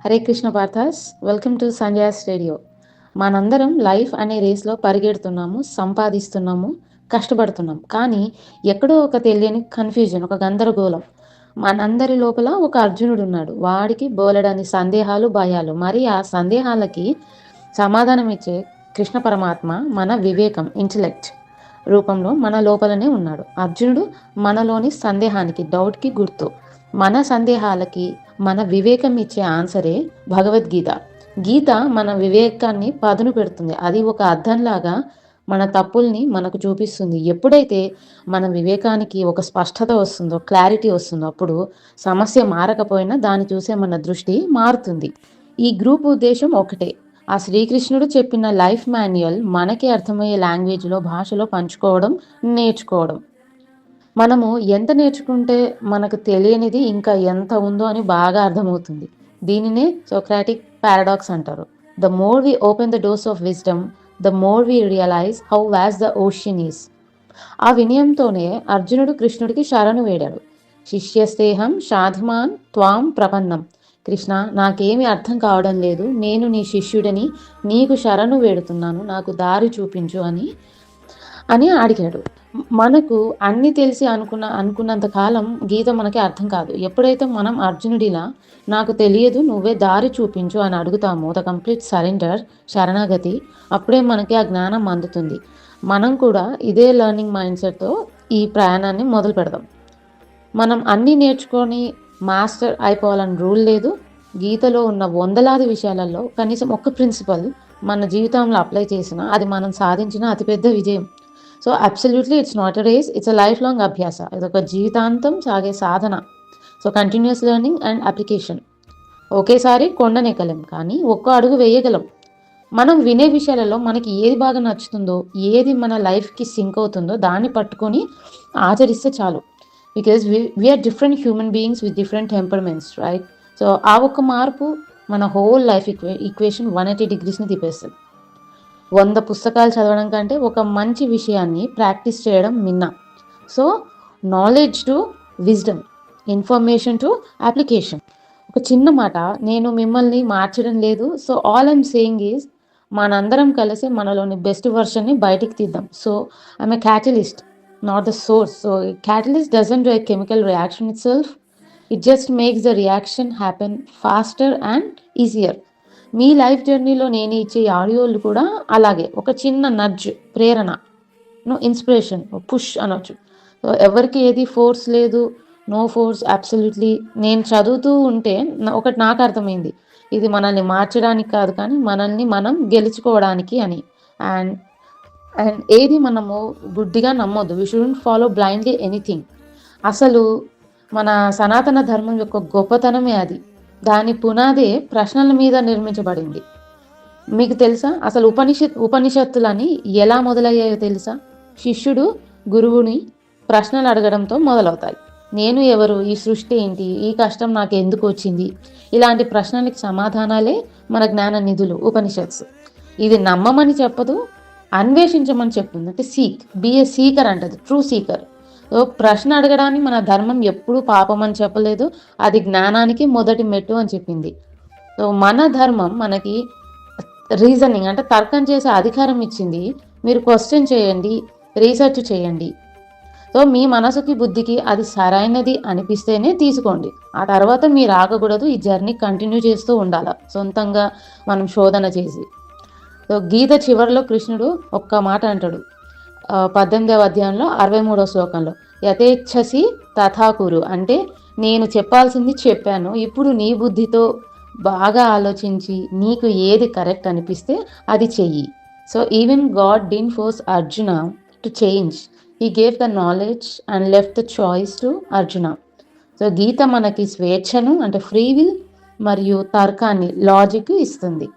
Hare Krishna Parthas, welcome to Sanjay studio. మనందరం life అనే రేస్లో పరిగెడుతున్నాము, సంపాదిస్తున్నాము, కష్టపడుతున్నాం. కానీ ఎక్కడో ఒక తెలియని కన్ఫ్యూజన్, ఒక గందరగోళం. మనందరి లోపల ఒక అర్జునుడు ఉన్నాడు. వాడికి బోలెడని సందేహాలు, భయాలు. మరి ఆ సందేహాలకి సమాధానం ఇచ్చే కృష్ణ పరమాత్మ మన వివేకం, ఇంటలెక్ట్ రూపంలో మన లోపలనే ఉన్నాడు. అర్జునుడు మనలోని సందేహానికి, డౌట్కి గుర్తు. మన సందేహాలకి మన వివేకం ఇచ్చే ఆన్సరే భగవద్గీత. గీత మన వివేకాన్ని పదును పెడుతుంది. అది ఒక అద్దంలాగా మన తప్పుల్ని మనకు చూపిస్తుంది. ఎప్పుడైతే మన వివేకానికి ఒక స్పష్టత వస్తుందో, క్లారిటీ వస్తుందో, అప్పుడు సమస్య మారకపోయినా దాన్ని చూసే మన దృష్టి మారుతుంది. ఈ గ్రూప్ ఉద్దేశం ఒకటే. ఆ శ్రీకృష్ణుడు చెప్పిన లైఫ్ మాన్యువల్ మనకి అర్థమయ్యే లాంగ్వేజ్లో, భాషలో పంచుకోవడం, నేర్చుకోవడం. మనము ఎంత నేర్చుకుంటే మనకు తెలియనిది ఇంకా ఎంత ఉందో అని బాగా అర్థమవుతుంది. దీనినే సోక్రాటిక్ పారాడాక్స్ అంటారు. The more we open the doors of wisdom, the more we realise how vast the ocean is. ఆ వినయంతోనే అర్జునుడు కృష్ణుడికి శరణు వేడాడు. శిష్యస్తేహం షాధిమాన్ త్వాం ప్రపన్నం. కృష్ణ, నాకేమీ అర్థం కావడం లేదు, నేను నీ శిష్యుడిని, నీకు శరణు వేడుతున్నాను, నాకు దారి చూపించు అని అడిగాడు. మనకు అన్ని తెలిసి అనుకున్నంత కాలం గీత మనకి అర్థం కాదు. ఎప్పుడైతే మనం అర్జునుడిలా నాకు తెలియదు, నువ్వే దారి చూపించు అని అడుగుతామో, ద కంప్లీట్ సరెండర్, శరణాగతి, అప్పుడే మనకి ఆ జ్ఞానం అందుతుంది. మనం కూడా ఇదే లెర్నింగ్ మైండ్ సెట్తో ఈ ప్రయాణాన్ని మొదలు పెడదాం. మనం అన్నీ నేర్చుకొని మాస్టర్ అయిపోవాలని రూల్ లేదు. గీతలో ఉన్న వందలాది విషయాలలో కనీసం ఒక్క ప్రిన్సిపల్ మన జీవితంలో అప్లై చేసినా అది మనం సాధించిన అతిపెద్ద విజయం. So absolutely it's not a race, it's a lifelong అభ్యాస. ఇదొక జీవితాంతం సాగే సాధన. So continuous learning and application. ఒకేసారి కొండనెక్కలేం, కానీ ఒక్క అడుగు వేయగలం. మనం వినే విషయాలలో మనకి ఏది బాగా నచ్చుతుందో, ఏది మన లైఫ్కి సింక్ అవుతుందో దాన్ని పట్టుకొని ఆచరిస్తే చాలు. Because we are different human beings with different temperaments, right? So ఆ ఒక్క మార్పు మన హోల్ లైఫ్ ఈక్వేషన్ 180 degreesని తిప్పేస్తుంది. 100 పుస్తకాలు చదవడం కంటే ఒక మంచి విషయాన్ని ప్రాక్టీస్ చేయడం మిన్న. So knowledge to wisdom, information to application. ఒక చిన్న మాట, నేను మిమ్మల్ని మార్చడం లేదు. So all I'm saying is మనందరం కలిసి మనలోని బెస్ట్ వర్షన్ని బయటికి తీద్దాం. So I'm a catalyst, not the source. So catalyst doesn't do a chemical reaction itself, it just makes the reaction happen faster and easier. మీ life జర్నీలో నేను ఇచ్చే ఆడియోలు కూడా అలాగే ఒక చిన్న నడ్జ్, ప్రేరణ, ఇన్స్పిరేషన్, పుష్ అనొచ్చు. సో ఎవరికి ఏది ఫోర్స్ లేదు, నో ఫోర్స్, అబ్సల్యూట్లీ. నేను చదువుతూ ఉంటే ఒకటి నాకు అర్థమైంది, ఇది మనల్ని మార్చడానికి కాదు, కానీ మనల్ని మనం గెలుచుకోవడానికి అని. అండ్ ఏది మనము గుడ్డిగా నమ్మొద్దు. We shouldn't follow blindly anything. అసలు మన సనాతన ధర్మం యొక్క గొప్పతనమే అది. దాని పునాదే ప్రశ్నల మీద నిర్మించబడింది. మీకు తెలుసా అసలు ఉపనిషత్తులని ఎలా మొదలయ్యాయో తెలుసా? శిష్యుడు గురువుని ప్రశ్నలు అడగడంతో మొదలవుతాయి. నేను ఎవరు, ఈ సృష్టి ఏంటి, ఈ కష్టం నాకు ఎందుకు వచ్చింది, ఇలాంటి ప్రశ్నలకి సమాధానాలే మన జ్ఞాన నిధులు, ఉపనిషత్స్. ఇది నమ్మమని చెప్పదు, అన్వేషించమని చెప్తుంది. అంటే సీక్, బీ ఏ సీకర్ అంటది, ట్రూ సీకర్. ప్రశ్న అడగడానికి మన ధర్మం ఎప్పుడూ పాపం అని చెప్పలేదు, అది జ్ఞానానికి మొదటి మెట్టు అని చెప్పింది. సో మన ధర్మం మనకి రీజనింగ్ అంటే తర్కం చేసే అధికారం ఇచ్చింది. మీరు క్వశ్చన్ చేయండి, రీసెర్చ్ చేయండి. సో మీ మనసుకి, బుద్ధికి అది సరైనది అనిపిస్తేనే తీసుకోండి. ఆ తర్వాత మీరు ఆగకూడదు, ఈ జర్నీ కంటిన్యూ చేస్తూ ఉండాలి సొంతంగా మనం శోధన చేసి. సో గీత చివరిలో కృష్ణుడు ఒక్క మాట అంటాడు, 18వ అధ్యాయంలో 63వ శ్లోకంలో, యథేచ్ఛసి తథాకురు. అంటే నేను చెప్పాల్సింది చెప్పాను, ఇప్పుడు నీ బుద్ధితో బాగా ఆలోచించి నీకు ఏది కరెక్ట్ అనిపిస్తే అది చెయ్యి. So even God didn't force Arjuna to change, he gave the knowledge and left the choice to Arjuna. So Gita మనకి స్వేచ్ఛను అంటే ఫ్రీ విల్ మరియు తర్కాన్ని, లాజిక్ ఇస్తుంది.